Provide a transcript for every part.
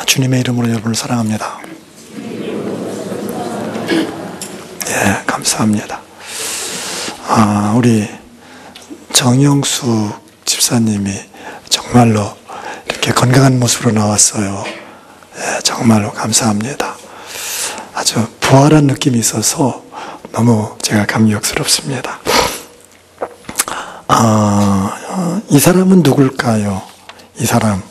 주님의 이름으로 여러분을 사랑합니다. 예, 감사합니다. 우리 정영숙 집사님이 정말로 이렇게 건강한 모습으로 나왔어요. 예, 정말로 감사합니다. 아주 부활한 느낌이 있어서 너무 제가 감격스럽습니다. 이 사람은 누굴까요? 이 사람.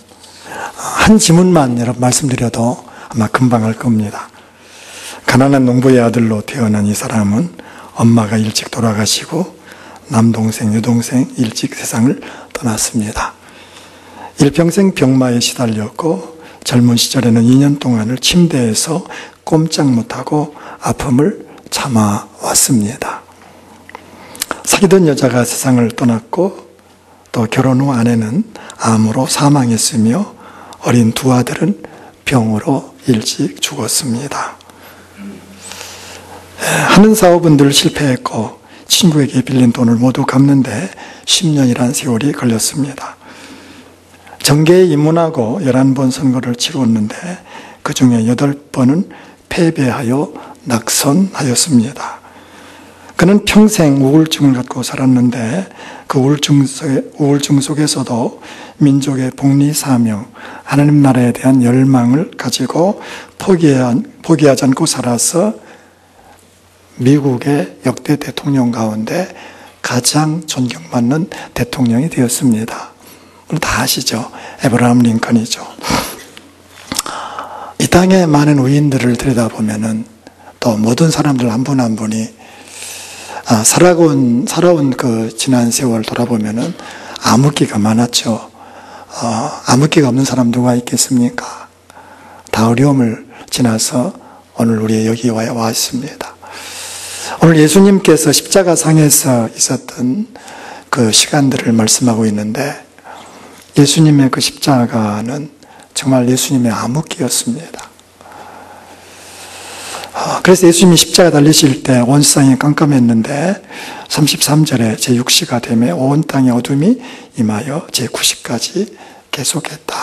한 지문만 여러분 말씀드려도 아마 금방 알 겁니다. 가난한 농부의 아들로 태어난 이 사람은 엄마가 일찍 돌아가시고 남동생, 여동생 일찍 세상을 떠났습니다. 일평생 병마에 시달렸고 젊은 시절에는 2년 동안을 침대에서 꼼짝 못하고 아픔을 참아왔습니다. 사귀던 여자가 세상을 떠났고 또 결혼 후 아내는 암으로 사망했으며 어린 두 아들은 병으로 일찍 죽었습니다. 하는 사업은 늘 실패했고 친구에게 빌린 돈을 모두 갚는데 10년이란 세월이 걸렸습니다. 정계에 입문하고 11번 선거를 치렀는데 그 중에 8번은 패배하여 낙선하였습니다. 그는 평생 우울증을 갖고 살았는데 그 우울증 속에서도 민족의 복리 사명, 하나님 나라에 대한 열망을 가지고 포기하지 않고 살아서 미국의 역대 대통령 가운데 가장 존경받는 대통령이 되었습니다. 다 아시죠? 에브라함 링컨이죠. 이 땅의 많은 의인들을 들여다보면은 또 모든 사람들 한 분 한 분이 살아온 그 지난 세월 돌아보면은 암흑기가 많았죠. 암흑기가 없는 사람 누가 있겠습니까? 다 어려움을 지나서 오늘 우리 여기 와 있습니다. 오늘 예수님께서 십자가상에서 있었던 그 시간들을 말씀하고 있는데 예수님의 그 십자가는 정말 예수님의 암흑기였습니다. 그래서 예수님이 십자가 달리실 때 온 세상이 깜깜했는데 33절에 제6시가 되매 온 땅에 어둠이 임하여 제9시까지 계속했다.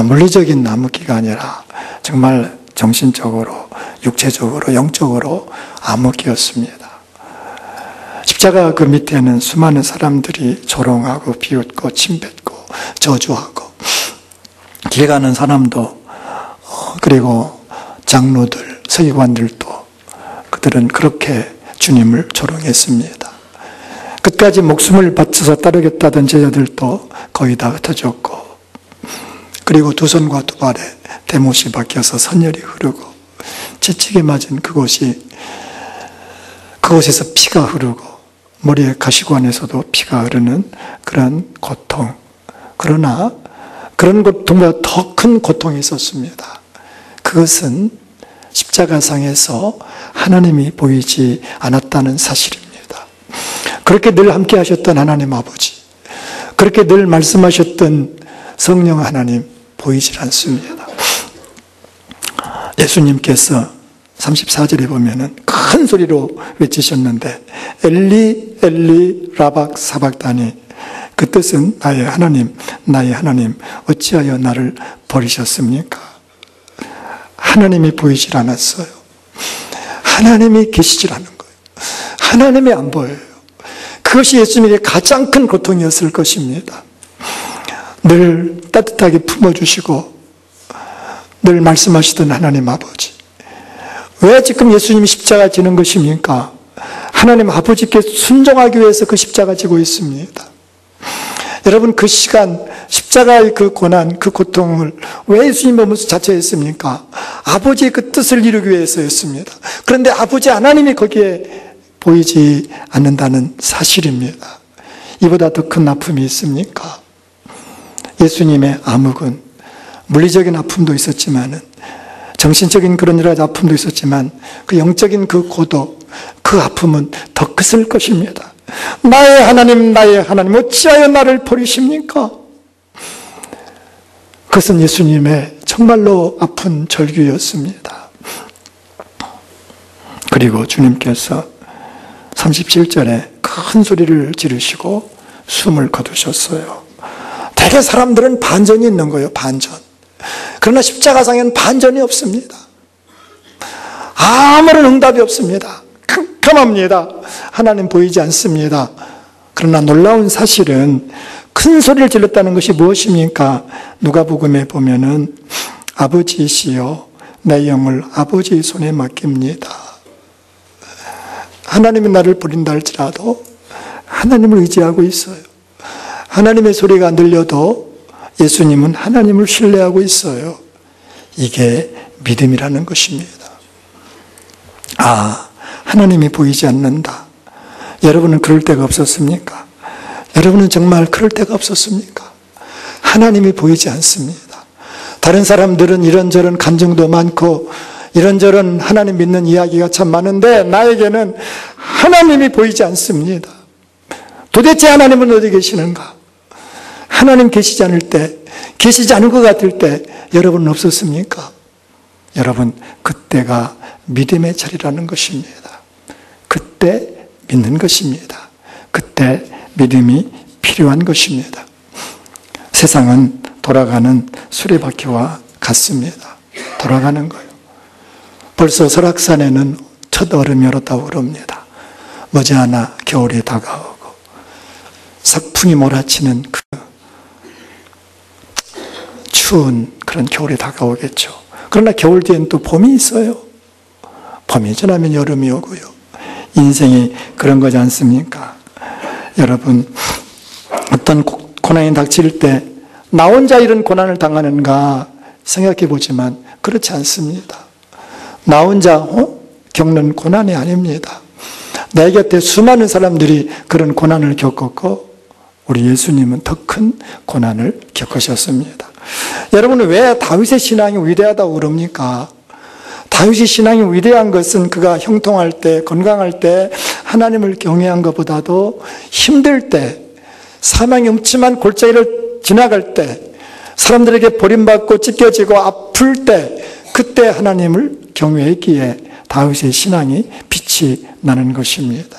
물리적인 암흑기가 아니라 정말 정신적으로, 육체적으로, 영적으로 암흑기였습니다. 십자가 그 밑에는 수많은 사람들이 조롱하고 비웃고 침뱉고 저주하고 길 가는 사람도 그리고 장로들, 서기관들도 그들은 그렇게 주님을 조롱했습니다. 끝까지 목숨을 바쳐서 따르겠다던 제자들도 거의 다 흩어졌고 그리고 두 손과 두 발에 대못이 박혀서 선혈이 흐르고 채찍에 맞은 그곳에서 피가 흐르고 머리에 가시관에서도 피가 흐르는 그런 고통. 그러나 그런 고통보다 더 큰 고통이 있었습니다. 그것은 십자가상에서 하나님이 보이지 않았다는 사실입니다. 그렇게 늘 함께 하셨던 하나님 아버지, 그렇게 늘 말씀하셨던 성령 하나님 보이질 않습니다. 예수님께서 34절에 보면은 큰 소리로 외치셨는데 엘리 엘리 라박 사박다니, 그 뜻은 나의 하나님 어찌하여 나를 버리셨습니까? 하나님이 보이질 않았어요. 하나님이 계시질 않은 거예요. 하나님이 안 보여요. 그것이 예수님에게 가장 큰 고통이었을 것입니다. 늘 따뜻하게 품어주시고 늘 말씀하시던 하나님 아버지, 왜 지금 예수님이 십자가 지는 것입니까? 하나님 아버지께 순종하기 위해서 그 십자가 지고 있습니다. 여러분, 그 시간 십자가의 그 고난, 그 고통을 왜 예수님 보면서 자처했습니까? 아버지의 그 뜻을 이루기 위해서였습니다. 그런데 아버지 하나님이 거기에 보이지 않는다는 사실입니다. 이보다 더 큰 아픔이 있습니까? 예수님의 암흑은 물리적인 아픔도 있었지만은 정신적인 그런 여러 가지 아픔도 있었지만 그 영적인 그 고독, 그 아픔은 더 크을 것입니다. 나의 하나님 어찌하여 나를 버리십니까? 그것은 예수님의 정말로 아픈 절규였습니다. 그리고 주님께서 37절에 큰 소리를 지르시고 숨을 거두셨어요. 대개 사람들은 반전이 있는 거예요. 반전. 그러나 십자가상에는 반전이 없습니다. 아무런 응답이 없습니다. 캄캄합니다. 하나님 보이지 않습니다. 그러나 놀라운 사실은 큰 소리를 질렀다는 것이 무엇입니까? 누가복음에 보면은 아버지시여 내 영을 아버지의 손에 맡깁니다. 하나님이 나를 버린다 할지라도 하나님을 의지하고 있어요. 하나님의 소리가 안 들려도 예수님은 하나님을 신뢰하고 있어요. 이게 믿음이라는 것입니다. 하나님이 보이지 않는다. 여러분은 그럴 때가 없었습니까? 여러분은 정말 그럴 때가 없었습니까? 하나님이 보이지 않습니다. 다른 사람들은 이런저런 감정도 많고 이런저런 하나님 믿는 이야기가 참 많은데 나에게는 하나님이 보이지 않습니다. 도대체 하나님은 어디 계시는가? 하나님 계시지 않을 때, 계시지 않을 것 같을 때 여러분은 없었습니까? 여러분, 그때가 믿음의 자리라는 것입니다. 그때 믿는 것입니다. 그때 믿음이 필요한 것입니다. 세상은 돌아가는 수레바퀴와 같습니다. 돌아가는 거예요. 벌써 설악산에는 첫 얼음이 얼었다고 그럽니다. 머지않아 겨울이 다가오고 석풍이 몰아치는 그 추운 그런 겨울이 다가오겠죠. 그러나 겨울 뒤엔 또 봄이 있어요. 봄이 지나면 여름이 오고요. 인생이 그런 거지 않습니까? 여러분, 어떤 고난이 닥칠 때 나 혼자 이런 고난을 당하는가 생각해 보지만 그렇지 않습니다. 나 혼자 겪는 고난이 아닙니다. 내 곁에 수많은 사람들이 그런 고난을 겪었고 우리 예수님은 더 큰 고난을 겪으셨습니다. 여러분은 왜 다윗의 신앙이 위대하다고 그럽니까? 다윗의 신앙이 위대한 것은 그가 형통할 때, 건강할 때 하나님을 경외한 것보다도 힘들 때, 사망의 음침한 골짜기를 지나갈 때, 사람들에게 버림받고 찢겨지고 아플 때, 그때 하나님을 경외했기에 다윗의 신앙이 빛이 나는 것입니다.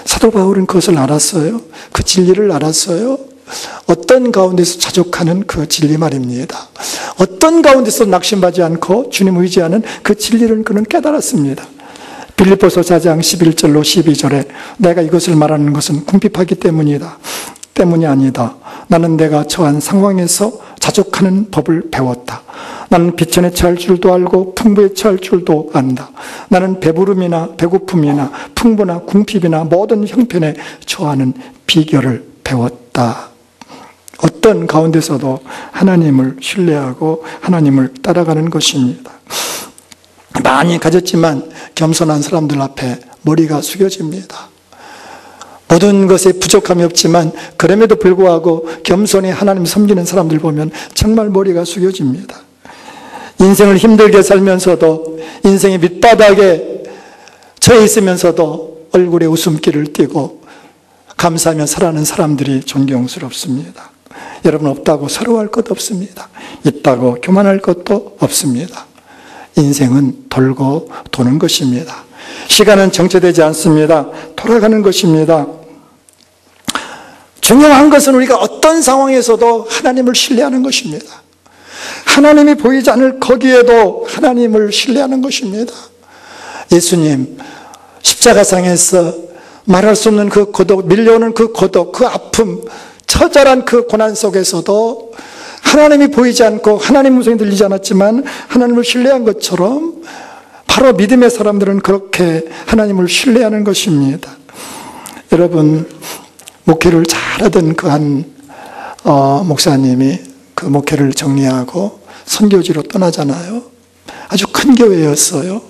사도 바울은 그것을 알았어요. 그 진리를 알았어요. 어떤 가운데서 자족하는 그 진리 말입니다. 어떤 가운데서 낙심하지 않고 주님 의지하는 그 진리를 그는 깨달았습니다. 빌립보서 4장 11절로 12절에 내가 이것을 말하는 것은 궁핍하기 때문이 아니다. 나는 내가 처한 상황에서 자족하는 법을 배웠다. 나는 비천에 처할 줄도 알고 풍부에 처할 줄도 안다. 나는 배부름이나 배고픔이나 풍부나 궁핍이나 모든 형편에 처하는 비결을 배웠다. 어떤 가운데서도 하나님을 신뢰하고 하나님을 따라가는 것입니다. 많이 가졌지만 겸손한 사람들 앞에 머리가 숙여집니다. 모든 것에 부족함이 없지만 그럼에도 불구하고 겸손히 하나님 섬기는 사람들 보면 정말 머리가 숙여집니다. 인생을 힘들게 살면서도 인생의 밑바닥에 처해 있으면서도 얼굴에 웃음기를 띠고 감사하며 살아가는 사람들이 존경스럽습니다. 여러분, 없다고 서러워할 것 없습니다. 있다고 교만할 것도 없습니다. 인생은 돌고 도는 것입니다. 시간은 정체되지 않습니다. 돌아가는 것입니다. 중요한 것은 우리가 어떤 상황에서도 하나님을 신뢰하는 것입니다. 하나님이 보이지 않을 거기에도 하나님을 신뢰하는 것입니다. 예수님 십자가상에서 말할 수 없는 그 고독, 밀려오는 그 고독, 그 아픔, 처절한 그 고난 속에서도 하나님이 보이지 않고 하나님 음성이 들리지 않았지만 하나님을 신뢰한 것처럼 바로 믿음의 사람들은 그렇게 하나님을 신뢰하는 것입니다. 여러분, 목회를 잘하던 그 한 목사님이 그 목회를 정리하고 선교지로 떠나잖아요. 아주 큰 교회였어요.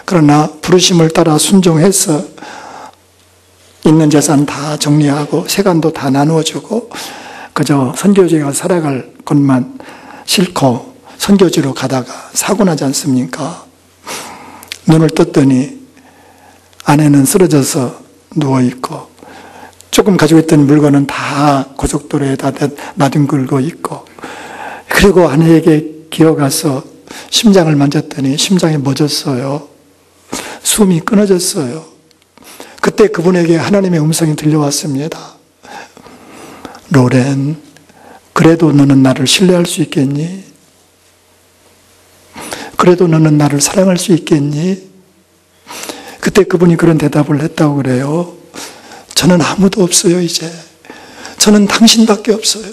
그러나 부르심을 따라 순종해서 있는 재산 다 정리하고 세간도 다 나누어주고 그저 선교지가 살아갈 것만 싫고 선교지로 가다가 사고 나지 않습니까? 눈을 떴더니 아내는 쓰러져서 누워있고 조금 가지고 있던 물건은 다 고속도로에다 나뒹굴고 있고, 그리고 아내에게 기어가서 심장을 만졌더니 심장이 멎었어요. 숨이 끊어졌어요. 그때 그분에게 하나님의 음성이 들려왔습니다. 로렌, 그래도 너는 나를 신뢰할 수 있겠니? 그래도 너는 나를 사랑할 수 있겠니? 그때 그분이 그런 대답을 했다고 그래요. 저는 아무도 없어요, 이제. 저는 당신밖에 없어요.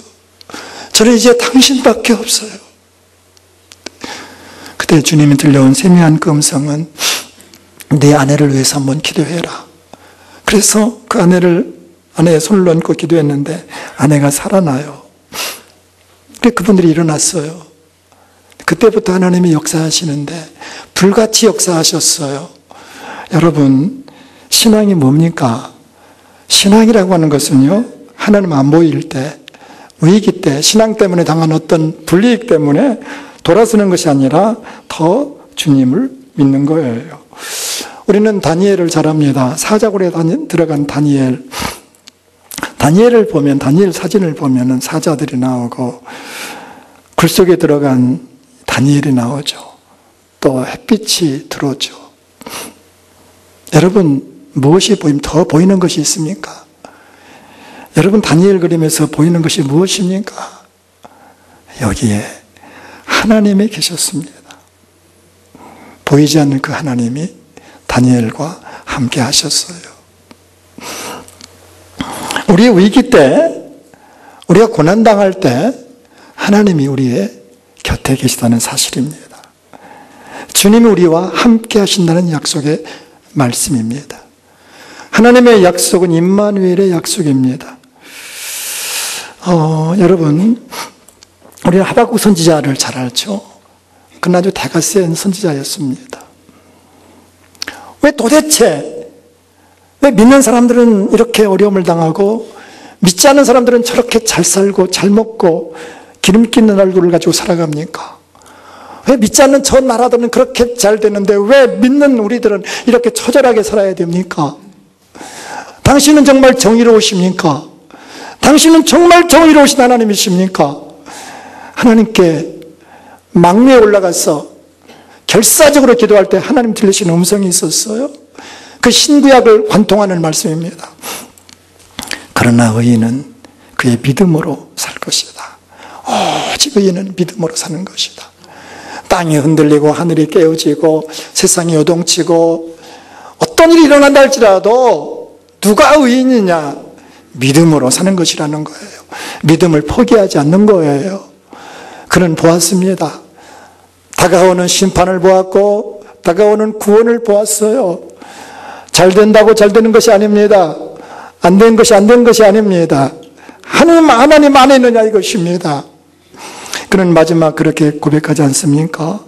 저는 이제 당신밖에 없어요. 그때 주님이 들려온 세미한 그 음성은 내 아내를 위해서 한번 기도해라. 그래서 그 아내의 손을 얹고 기도했는데 아내가 살아나요. 그래서 그분들이 일어났어요. 그때부터 하나님이 역사하시는데 불같이 역사하셨어요. 여러분, 신앙이 뭡니까? 신앙이라고 하는 것은요, 하나님 안 보일 때, 위기 때, 신앙 때문에 당한 어떤 불이익 때문에 돌아서는 것이 아니라 더 주님을 믿는 거예요. 우리는 다니엘을 잘 압니다. 사자굴에 들어간 다니엘을 보면, 다니엘 사진을 보면 사자들이 나오고 굴 속에 들어간 다니엘이 나오죠. 또 햇빛이 들어오죠. 여러분, 무엇이 더 보이는 것이 있습니까? 여러분, 다니엘 그림에서 보이는 것이 무엇입니까? 여기에 하나님이 계셨습니다. 보이지 않는 그 하나님이 다니엘과 함께 하셨어요. 우리의 위기 때, 우리가 고난당할 때 하나님이 우리의 곁에 계시다는 사실입니다. 주님이 우리와 함께 하신다는 약속의 말씀입니다. 하나님의 약속은 임마누엘의 약속입니다. 여러분, 우리는 하박국 선지자를 잘 알죠? 그는 아주 대가 센 선지자였습니다. 왜 믿는 사람들은 이렇게 어려움을 당하고 믿지 않는 사람들은 저렇게 잘 살고 잘 먹고 기름기 있는 얼굴을 가지고 살아갑니까? 왜 믿지 않는 저 나라들은 그렇게 잘 되는데 왜 믿는 우리들은 이렇게 처절하게 살아야 됩니까? 당신은 정말 정의로우십니까? 당신은 정말 정의로우신 하나님이십니까? 하나님께 망루에 올라가서 결사적으로 기도할 때 하나님 들리시는 음성이 있었어요. 그 신구약을 관통하는 말씀입니다. 그러나 의인은 그의 믿음으로 살 것이다. 오직 의인은 믿음으로 사는 것이다. 땅이 흔들리고 하늘이 깨어지고 세상이 요동치고 어떤 일이 일어난다 할지라도 누가 의인이냐? 믿음으로 사는 것이라는 거예요. 믿음을 포기하지 않는 거예요. 그는 보았습니다. 다가오는 심판을 보았고 다가오는 구원을 보았어요. 잘 된다고 잘 되는 것이 아닙니다. 안 된 것이 안 된 것이 아닙니다. 하나님 안에 있느냐 이것입니다. 그는 마지막 그렇게 고백하지 않습니까?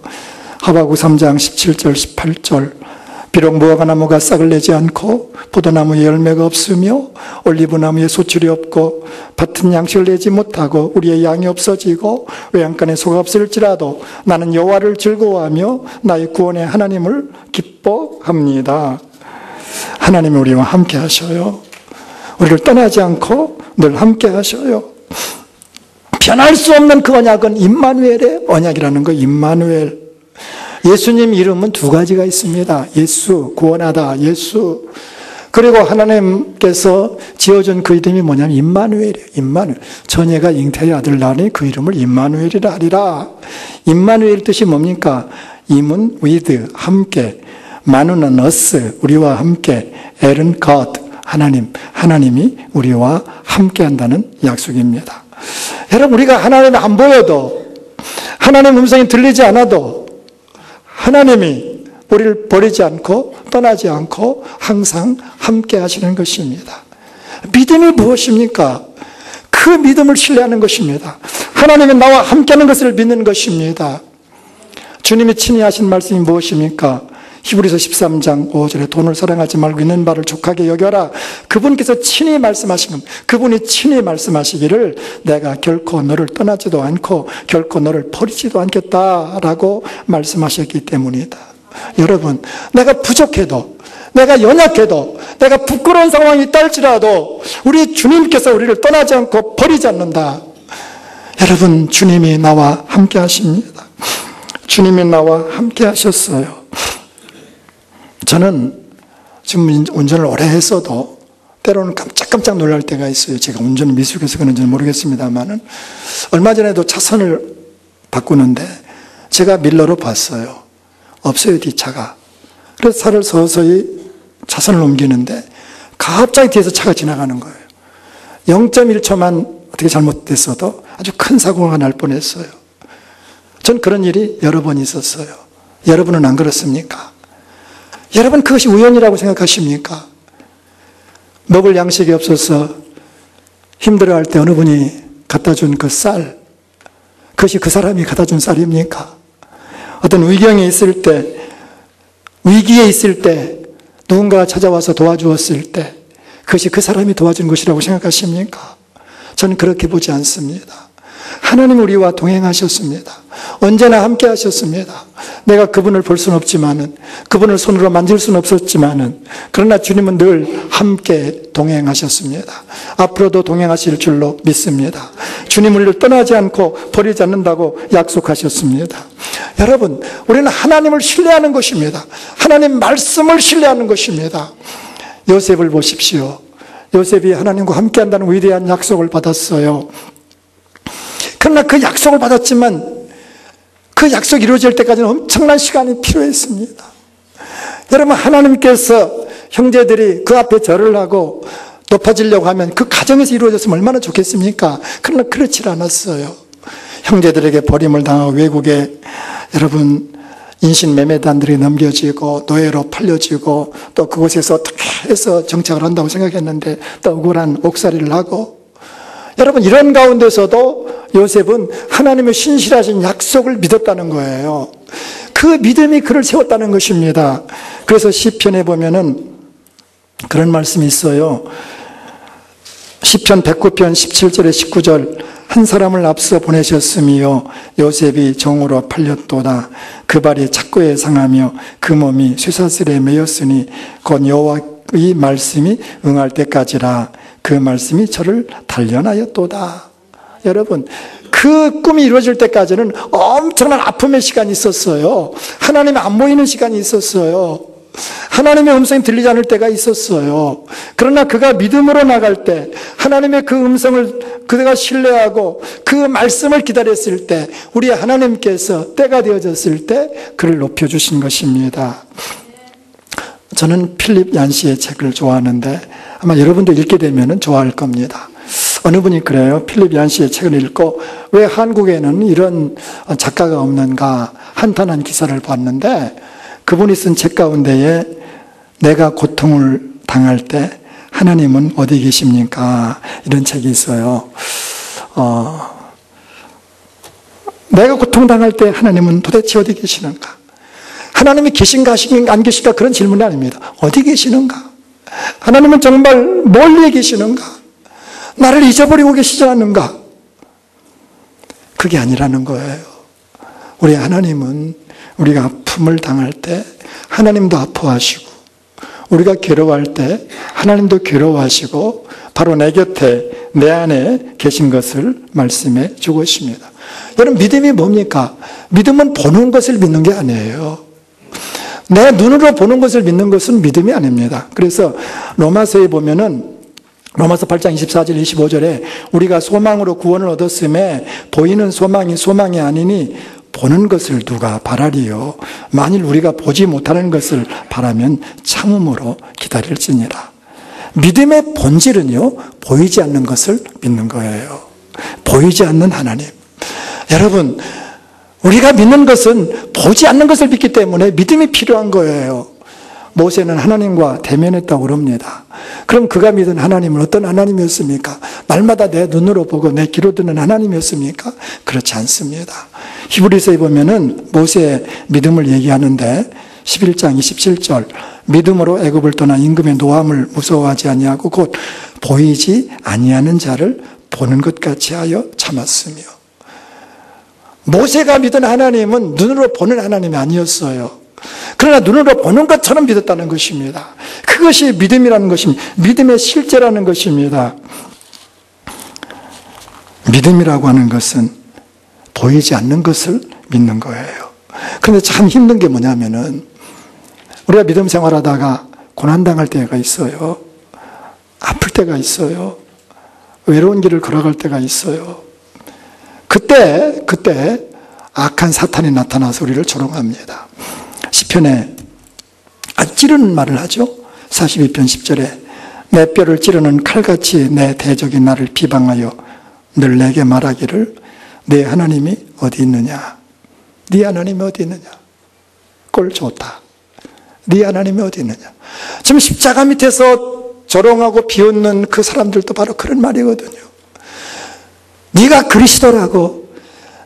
하박국 3장 17절 18절 비록 무화과 나무가 싹을 내지 않고 포도나무에 열매가 없으며 올리브나무에 소출이 없고 밭은 양식을 내지 못하고 우리의 양이 없어지고 외양간에 소가 없을지라도 나는 여호와를 즐거워하며 나의 구원의 하나님을 기뻐합니다. 하나님이 우리와 함께 하셔요. 우리를 떠나지 않고 늘 함께 하셔요. 변할 수 없는 그 언약은 임마누엘의 언약이라는 거예요. 임마누엘. 예수님 이름은 두 가지가 있습니다. 예수, 구원하다, 예수. 그리고 하나님께서 지어준 그 이름이 뭐냐면 임마누엘이에요. 임마누엘. 전예가 잉태의 아들 낳으니 그 이름을 임마누엘이라 하리라. 임마누엘 뜻이 뭡니까? 임은 with, 함께. 마누는 us, 우리와 함께. 엘은 God, 하나님이 우리와 함께 한다는 약속입니다. 여러분, 우리가 하나님을 안 보여도, 하나님 음성이 들리지 않아도 하나님이 우리를 버리지 않고 떠나지 않고 항상 함께 하시는 것입니다. 믿음이 무엇입니까? 그 믿음을 신뢰하는 것입니다. 하나님이 나와 함께하는 것을 믿는 것입니다. 주님이 친히 하신 말씀이 무엇입니까? 히브리서 13장 5절에 돈을 사랑하지 말고 있는 바를 족하게 여겨라. 그분께서 친히 말씀하신 겁니다. 그분이 친히 말씀하시기를 내가 결코 너를 떠나지도 않고 결코 너를 버리지도 않겠다라고 말씀하셨기 때문이다. 여러분, 내가 부족해도 내가 연약해도 내가 부끄러운 상황이 있다 할지라도 우리 주님께서 우리를 떠나지 않고 버리지 않는다. 여러분, 주님이 나와 함께 하십니다. 주님이 나와 함께 하셨어요. 저는 지금 운전을 오래 했어도 때로는 깜짝깜짝 놀랄 때가 있어요. 제가 운전을 미숙해서 그런지는 모르겠습니다만은 얼마 전에도 차선을 바꾸는데 제가 밀러로 봤어요. 없어요, 뒷차가. 그래서 차를 서서히 차선을 옮기는데 갑자기 뒤에서 차가 지나가는 거예요. 0.1초만 어떻게 잘못됐어도 아주 큰 사고가 날 뻔했어요. 전 그런 일이 여러 번 있었어요. 여러분은 안 그렇습니까? 여러분 그것이 우연이라고 생각하십니까? 먹을 양식이 없어서 힘들어할 때 어느 분이 갖다 준 그 쌀, 그것이 그 사람이 갖다 준 쌀입니까? 어떤 위경에 있을 때, 위기에 있을 때 누군가가 찾아와서 도와주었을 때 그것이 그 사람이 도와준 것이라고 생각하십니까? 저는 그렇게 보지 않습니다. 하나님 우리와 동행하셨습니다. 언제나 함께 하셨습니다. 내가 그분을 볼 수는 없지만은, 그분을 손으로 만질 수는 없었지만은, 그러나 주님은 늘 함께 동행하셨습니다. 앞으로도 동행하실 줄로 믿습니다. 주님은 우리를 떠나지 않고 버리지 않는다고 약속하셨습니다. 여러분, 우리는 하나님을 신뢰하는 것입니다. 하나님 말씀을 신뢰하는 것입니다. 요셉을 보십시오. 요셉이 하나님과 함께 한다는 위대한 약속을 받았어요. 그러나 그 약속을 받았지만 그 약속이 이루어질 때까지는 엄청난 시간이 필요했습니다. 여러분, 하나님께서 형제들이 그 앞에 절을 하고 높아지려고 하면 그 가정에서 이루어졌으면 얼마나 좋겠습니까? 그러나 그렇지 않았어요. 형제들에게 버림을 당하고 외국에 여러분 인신매매단들이 넘겨지고 노예로 팔려지고 또 그곳에서 어떻게 해서 정착을 한다고 생각했는데 또 억울한 옥살이를 하고, 여러분 이런 가운데서도 요셉은 하나님의 신실하신 약속을 믿었다는 거예요. 그 믿음이 그를 세웠다는 것입니다. 그래서 시편에 보면은 그런 말씀이 있어요. 시편 109편 17절에 19절, 한 사람을 앞서 보내셨으며 요셉이 종으로 팔렸도다. 그 발이 착고에 상하며 그 몸이 쇠사슬에 매였으니 곧 여호와의 말씀이 응할 때까지라. 그 말씀이 저를 단련하였도다. 여러분, 그 꿈이 이루어질 때까지는 엄청난 아픔의 시간이 있었어요. 하나님이 안 보이는 시간이 있었어요. 하나님의 음성이 들리지 않을 때가 있었어요. 그러나 그가 믿음으로 나갈 때, 하나님의 그 음성을 그가 신뢰하고 그 말씀을 기다렸을 때, 우리 하나님께서 때가 되어졌을 때 그를 높여주신 것입니다. 저는 필립 얀시의 책을 좋아하는데 아마 여러분도 읽게 되면 좋아할 겁니다. 어느 분이 그래요. 필립 얀시의 책을 읽고 왜 한국에는 이런 작가가 없는가 한탄한 기사를 봤는데, 그분이 쓴 책 가운데에 내가 고통을 당할 때 하나님은 어디 계십니까? 이런 책이 있어요. 내가 고통당할 때 하나님은 도대체 어디 계시는가? 하나님이 계신가 안 계신가 그런 질문이 아닙니다. 어디 계시는가? 하나님은 정말 멀리 계시는가? 나를 잊어버리고 계시지 않는가? 그게 아니라는 거예요. 우리 하나님은 우리가 아픔을 당할 때 하나님도 아파하시고, 우리가 괴로워할 때 하나님도 괴로워하시고 바로 내 곁에 내 안에 계신 것을 말씀해 주고 있습니다. 여러분, 믿음이 뭡니까? 믿음은 보는 것을 믿는 게 아니에요. 내 눈으로 보는 것을 믿는 것은 믿음이 아닙니다. 그래서 로마서에 보면은 로마서 8장 24절 25절에 우리가 소망으로 구원을 얻었음에 보이는 소망이 아니니 보는 것을 누가 바라리요. 만일 우리가 보지 못하는 것을 바라면 참음으로 기다릴지니라. 믿음의 본질은요, 보이지 않는 것을 믿는 거예요. 보이지 않는 하나님. 여러분, 우리가 믿는 것은 보지 않는 것을 믿기 때문에 믿음이 필요한 거예요. 모세는 하나님과 대면했다고 그럽니다. 그럼 그가 믿은 하나님은 어떤 하나님이었습니까? 날마다 내 눈으로 보고 내 귀로 듣는 하나님이었습니까? 그렇지 않습니다. 히브리서에 보면은 모세의 믿음을 얘기하는데 11장 27절, 믿음으로 애굽을 떠나 임금의 노함을 무서워하지 아니하고 곧 보이지 아니하는 자를 보는 것 같이 하여 참았으며. 모세가 믿은 하나님은 눈으로 보는 하나님이 아니었어요. 그러나 눈으로 보는 것처럼 믿었다는 것입니다. 그것이 믿음이라는 것입니다. 믿음의 실제라는 것입니다. 믿음이라고 하는 것은 보이지 않는 것을 믿는 거예요. 그런데 참 힘든 게 뭐냐면은 우리가 믿음 생활하다가 고난당할 때가 있어요. 아플 때가 있어요. 외로운 길을 걸어갈 때가 있어요. 그때 악한 사탄이 나타나서 우리를 조롱합니다. 시편에 찌르는 말을 하죠. 42편 10절에 내 뼈를 찌르는 칼같이 내 대적이 나를 비방하여 늘 내게 말하기를 네 하나님이 어디 있느냐? 네 하나님이 어디 있느냐? 꼴 좋다. 네 하나님이 어디 있느냐? 지금 십자가 밑에서 조롱하고 비웃는 그 사람들도 바로 그런 말이거든요. 네가 그리스도라고,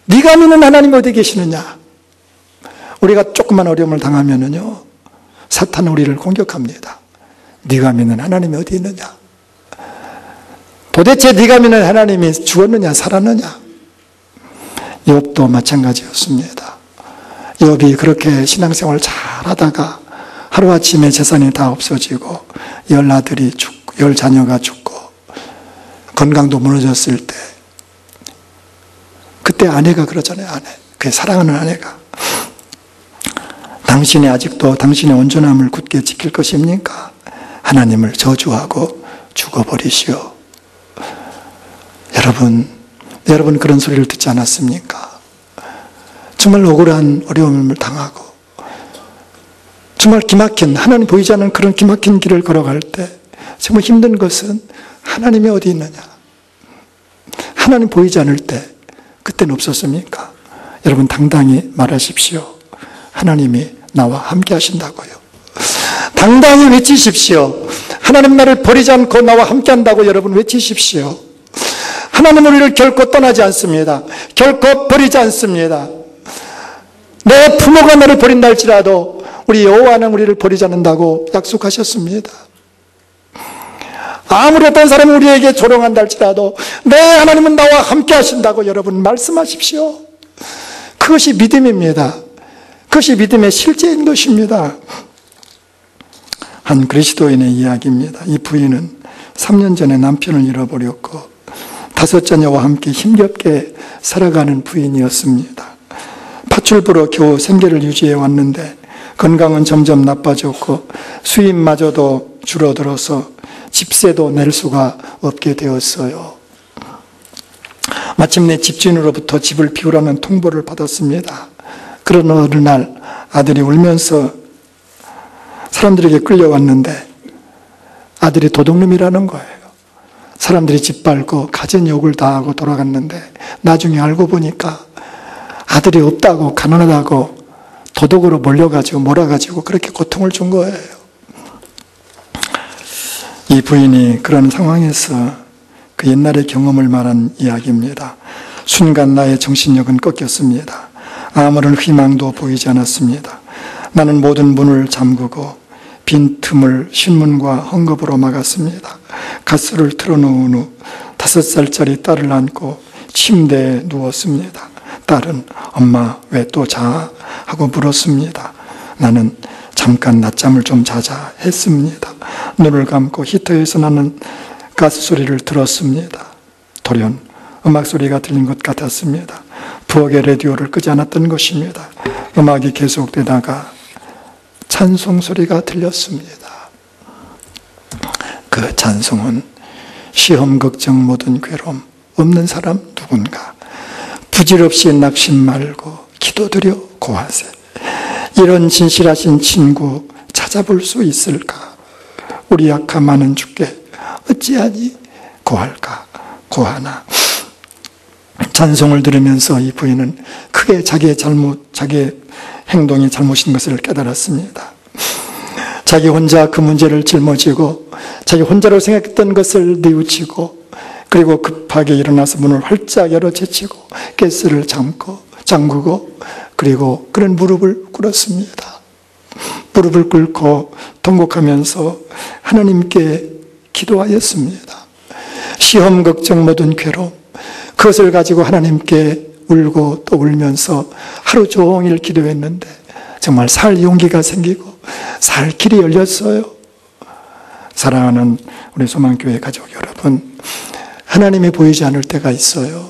네가 믿는 하나님이 어디 계시느냐? 우리가 조금만 어려움을 당하면은요, 사탄은 우리를 공격합니다. 네가 믿는 하나님이 어디 있느냐? 도대체 네가 믿는 하나님이 죽었느냐 살았느냐? 욥도 마찬가지였습니다. 욥이 그렇게 신앙생활을 잘하다가 하루아침에 재산이 다 없어지고 10아들이 죽고 10자녀가 죽고 건강도 무너졌을 때 그때 아내가 그러잖아요. 그 사랑하는 아내가 당신이 아직도 당신의 온전함을 굳게 지킬 것입니까? 하나님을 저주하고 죽어버리시오. 여러분 그런 소리를 듣지 않았습니까? 정말 억울한 어려움을 당하고 정말 기막힌, 하나님 보이지 않는 그런 기막힌 길을 걸어갈 때 정말 힘든 것은 하나님이 어디 있느냐? 하나님 보이지 않을 때 그때는 없었습니까? 여러분 당당히 말하십시오. 하나님이 나와 함께 하신다고요. 당당히 외치십시오. 하나님 나를 버리지 않고 나와 함께 한다고 여러분 외치십시오. 하나님은 우리를 결코 떠나지 않습니다. 결코 버리지 않습니다. 내 부모가 나를 버린다 할지라도 우리 여호와는 우리를 버리지 않는다고 약속하셨습니다. 아무리 어떤 사람이 우리에게 조롱한다 할지라도 내 하나님은 나와 함께 하신다고 여러분 말씀하십시오. 그것이 믿음입니다. 그것이 믿음의 실제인 것입니다. 한 그리스도인의 이야기입니다. 이 부인은 3년 전에 남편을 잃어버렸고 5자녀와 함께 힘겹게 살아가는 부인이었습니다. 파출부로 겨우 생계를 유지해 왔는데 건강은 점점 나빠졌고 수입마저도 줄어들어서 집세도 낼 수가 없게 되었어요. 마침내 집주인으로부터 집을 비우라는 통보를 받았습니다. 그런 어느 날 아들이 울면서 사람들에게 끌려왔는데 아들이 도둑놈이라는 거예요. 사람들이 짓밟고 가전욕을 다 하고 돌아갔는데 나중에 알고 보니까 아들이 없다고 가난하다고 도둑으로 몰려가지고 몰아가지고 그렇게 고통을 준 거예요. 이 부인이 그런 상황에서 그 옛날의 경험을 말한 이야기입니다. 순간 나의 정신력은 꺾였습니다. 아무런 희망도 보이지 않았습니다. 나는 모든 문을 잠그고 빈틈을 신문과 헝겊으로 막았습니다. 가스를 틀어놓은 후 5살짜리 딸을 안고 침대에 누웠습니다. 딸은 엄마 왜 또 자? 하고 물었습니다. 나는 잠깐 낮잠을 좀 자자 했습니다. 눈을 감고 히터에서 나는 가스 소리를 들었습니다. 돌연 음악 소리가 들린 것 같았습니다. 부엌의 라디오를 끄지 않았던 것입니다. 음악이 계속되다가 찬송 소리가 들렸습니다. 그 찬송은 시험 걱정 모든 괴로움 없는 사람 누군가 부질없이 낙심 말고 기도드려 고하세. 이런 진실하신 친구 찾아볼 수 있을까? 우리 약한 많은 주께 어찌하니 고할까? 고하나. 찬송을 들으면서 이 부인은 크게 자기의 행동이 잘못인 것을 깨달았습니다. 자기 혼자 그 문제를 짊어지고 자기 혼자로 생각했던 것을 뉘우치고 그리고 급하게 일어나서 문을 활짝 열어 제치고 가스를 잠그고 그리고 그런 무릎을 꿇었습니다. 무릎을 꿇고 통곡하면서 하나님께 기도하였습니다. 시험 걱정 모든 괴로움 그것을 가지고 하나님께 울고 또 울면서 하루 종일 기도했는데 정말 살 용기가 생기고 살 길이 열렸어요. 사랑하는 우리 소망교회 가족 여러분, 하나님이 보이지 않을 때가 있어요.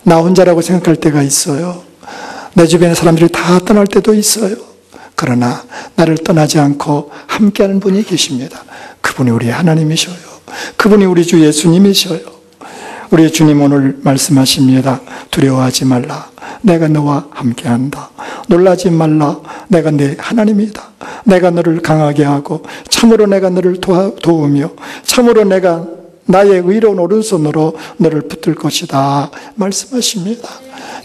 나 혼자라고 생각할 때가 있어요. 내 주변의 사람들이 다 떠날 때도 있어요. 그러나 나를 떠나지 않고 함께하는 분이 계십니다. 그분이 우리 하나님이셔요. 그분이 우리 주 예수님이셔요. 우리 주님 오늘 말씀하십니다. 두려워하지 말라. 내가 너와 함께한다. 놀라지 말라. 내가 네 하나님이다. 내가 너를 강하게 하고 참으로 내가 너를 도우며 참으로 내가 나의 의로운 오른손으로 너를 붙들 것이다 말씀하십니다.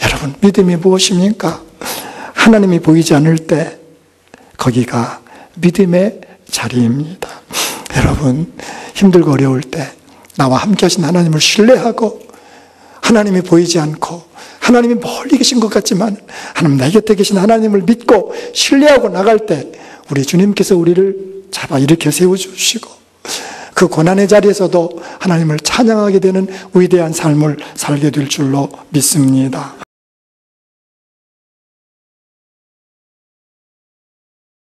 여러분, 믿음이 무엇입니까? 하나님이 보이지 않을 때 거기가 믿음의 자리입니다. 여러분, 힘들고 어려울 때 나와 함께 하신 하나님을 신뢰하고 하나님이 보이지 않고 하나님이 멀리 계신 것 같지만 하나님 내 곁에 계신 하나님을 믿고 신뢰하고 나갈 때 우리 주님께서 우리를 잡아 일으켜 세워주시고 그 고난의 자리에서도 하나님을 찬양하게 되는 위대한 삶을 살게 될 줄로 믿습니다.